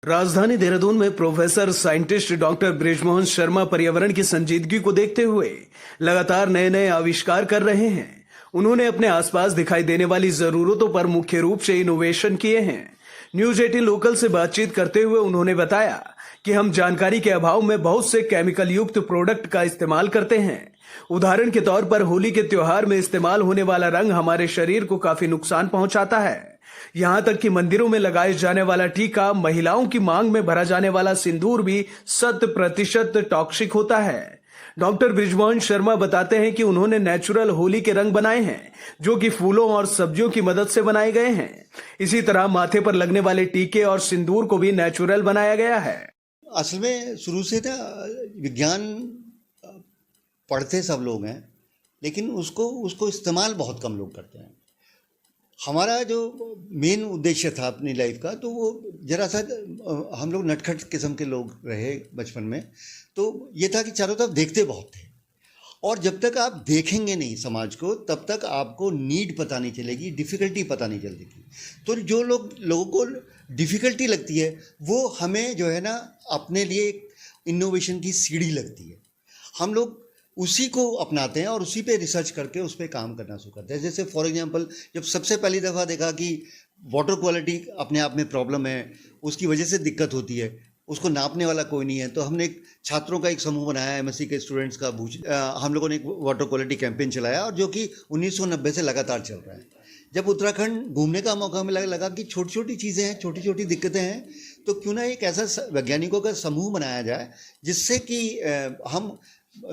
राजधानी देहरादून में professor scientist doctor Brijmohan Sharma पर्यावरण की संजीदगी को देखते हुए लगातार नए नए आविष्कार कर रहे हैं। उन्होंने अपने आसपास दिखाई देने वाली जरूरतों पर मुख्य रूप से इनोवेशन किए हैं। न्यूज 18 लोकल से बातचीत करते हुए उन्होंने बताया कि हम जानकारी के अभाव में बहुत से केमिकल युक्त प्रोडक्ट का इस्तेमाल करते हैं। उदाहरण के तौर पर होली के त्योहार में इस्तेमाल होने वाला रंग हमारे शरीर को काफी नुकसान पहुंचाता है। यहाँ तक कि मंदिरों में लगाए जाने वाला टीका, महिलाओं की मांग में भरा जाने वाला सिंदूर भी 100% टॉक्सिक होता है। डॉक्टर बृजमोहन शर्मा बताते हैं कि उन्होंने नेचुरल होली के रंग बनाए हैं, जो कि फूलों और सब्जियों की मदद से बनाए गए हैं। इसी तरह माथे पर लगने वाले टीके और सिंदूर को भी नेचुरल बनाया गया है। असल में शुरू से ना विज्ञान पढ़ते सब लोग हैं, लेकिन उसको इस्तेमाल बहुत कम लोग करते हैं। हमारा जो मेन उद्देश्य था अपनी लाइफ का, तो वो जरा सा हम लोग नटखट किस्म के लोग रहे बचपन में। तो ये था कि चारों तरफ देखते बहुत थे, और जब तक आप देखेंगे नहीं समाज को, तब तक आपको नीड पता नहीं चलेगी, डिफ़िकल्टी पता नहीं चलेगी। तो जो लोगों को डिफ़िकल्टी लगती है, वो हमें जो है ना अपने लिए एक इनोवेशन की सीढ़ी लगती है। हम लोग उसी को अपनाते हैं और उसी पे रिसर्च करके उस पर काम करना शुरू करते हैं। जैसे फॉर एग्जांपल, जब सबसे पहली दफ़ा देखा कि वाटर क्वालिटी अपने आप में प्रॉब्लम है, उसकी वजह से दिक्कत होती है, उसको नापने वाला कोई नहीं है, तो हमने छात्रों का एक समूह बनाया, एमएससी के स्टूडेंट्स का हम लोगों ने एक वाटर क्वालिटी कैंपेन चलाया, और जो कि 1990 से लगातार चल रहा है। जब उत्तराखंड घूमने का मौका मिला, लगा कि छोटी छोटी चीज़ें हैं, छोटी छोटी दिक्कतें हैं, तो क्यों ना एक ऐसा वैज्ञानिकों का समूह बनाया जाए जिससे कि हम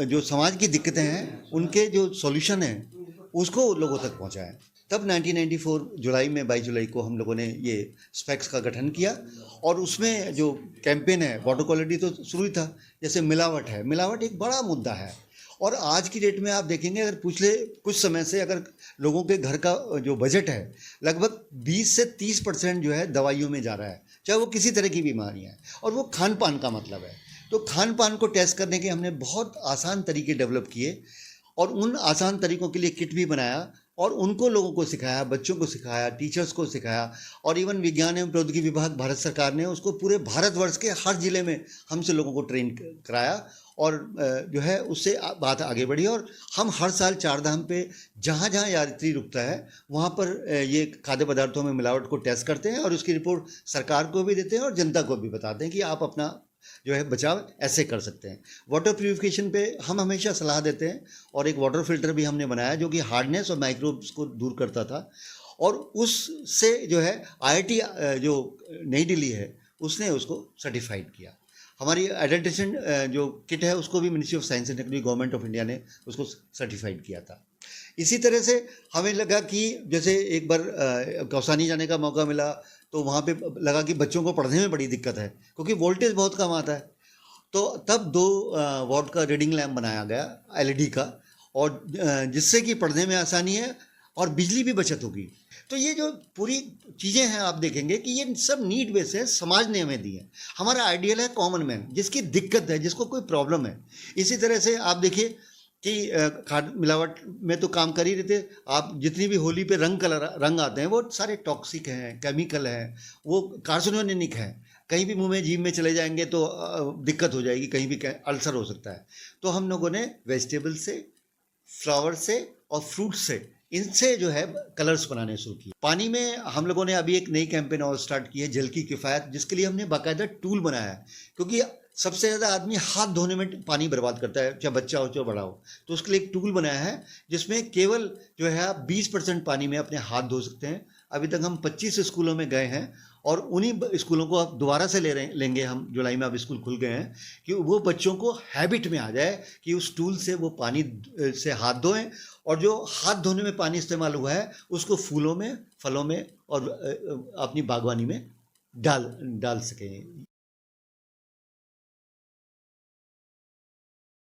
जो समाज की दिक्कतें हैं उनके जो सॉल्यूशन हैं उसको लोगों तक पहुंचाएं। तब 1994 जुलाई में 22 जुलाई को हम लोगों ने ये स्पेक्स का गठन किया, और उसमें जो कैंपेन है वाटर क्वालिटी तो शुरू ही था। जैसे मिलावट है, मिलावट एक बड़ा मुद्दा है, और आज की डेट में आप देखेंगे, अगर पिछले कुछ समय से अगर लोगों के घर का जो बजट है, लगभग 20 से 30% जो है दवाइयों में जा रहा है, चाहे वो किसी तरह की बीमारियाँ हैं, और वो खान पान का मतलब है। तो खान पान को टेस्ट करने के हमने बहुत आसान तरीके डेवलप किए, और उन आसान तरीकों के लिए किट भी बनाया, और उनको लोगों को सिखाया, बच्चों को सिखाया, टीचर्स को सिखाया, और इवन विज्ञान एवं प्रौद्योगिकी विभाग भारत सरकार ने उसको पूरे भारतवर्ष के हर जिले में हमसे लोगों को ट्रेन कराया, और जो है उससे बात आगे बढ़ी। और हम हर साल 4 धाम पे जहाँ जहाँ यात्री रुकता है, वहाँ पर ये खाद्य पदार्थों में मिलावट को टेस्ट करते हैं, और उसकी रिपोर्ट सरकार को भी देते हैं और जनता को भी बताते हैं कि आप अपना जो है बचाव ऐसे कर सकते हैं। वाटर प्यूरिफिकेशन पे हम हमेशा सलाह देते हैं, और एक वाटर फिल्टर भी हमने बनाया जो कि हार्डनेस और माइक्रोब्स को दूर करता था, और उससे जो है IIT जो नई दिल्ली है उसने उसको सर्टिफाइड किया। हमारी एडल्ट्रेशन जो किट है उसको भी ministry of science and technology, government of India ने उसको सर्टिफाइड किया था। इसी तरह से हमें लगा कि जैसे एक बार कौसानी जाने का मौका मिला, तो वहाँ पे लगा कि बच्चों को पढ़ने में बड़ी दिक्कत है, क्योंकि वोल्टेज बहुत कम आता है। तो तब 2 वॉट का रीडिंग लैम्प बनाया गया LED का, और जिससे कि पढ़ने में आसानी है और बिजली भी बचत होगी। तो ये जो पूरी चीज़ें हैं, आप देखेंगे कि ये सब नीड बेस है, समाज ने हमें दी है। हमारा आइडियल है कॉमन मैन, जिसकी दिक्कत है, जिसको कोई प्रॉब्लम है। इसी तरह से आप देखिए कि खाद मिलावट में तो काम कर ही रहे थे। आप जितनी भी होली पे रंग आते हैं, वो सारे टॉक्सिक हैं, केमिकल हैं, वो कार्सिनोजेनिक हैं। कहीं भी मुंह में, जीभ में चले जाएंगे तो दिक्कत हो जाएगी, कहीं भी अल्सर हो सकता है। तो हम लोगों ने वेजिटेबल से, फ्लावर से और फ्रूट से, इनसे जो है कलर्स बनाने शुरू किए। पानी में हम लोगों ने अभी एक नई कैंपेन और स्टार्ट की है, जल की किफ़ायत, जिसके लिए हमने बाकायदा टूल बनाया है। क्योंकि सबसे ज़्यादा आदमी हाथ धोने में पानी बर्बाद करता है, चाहे बच्चा हो चाहे बड़ा हो। तो उसके लिए एक टूल बनाया है जिसमें केवल जो है आप 20% पानी में अपने हाथ धो सकते हैं। अभी तक हम 25 स्कूलों में गए हैं, और उन्हीं स्कूलों को अब दोबारा से लेंगे हम। जुलाई में अब स्कूल खुल गए हैं, कि वो बच्चों को हैबिट में आ जाए कि उस टूल से वो पानी से हाथ धोएं, और जो हाथ धोने में पानी इस्तेमाल हुआ है उसको फूलों में, फलों में और अपनी बागवानी में डाल सकें।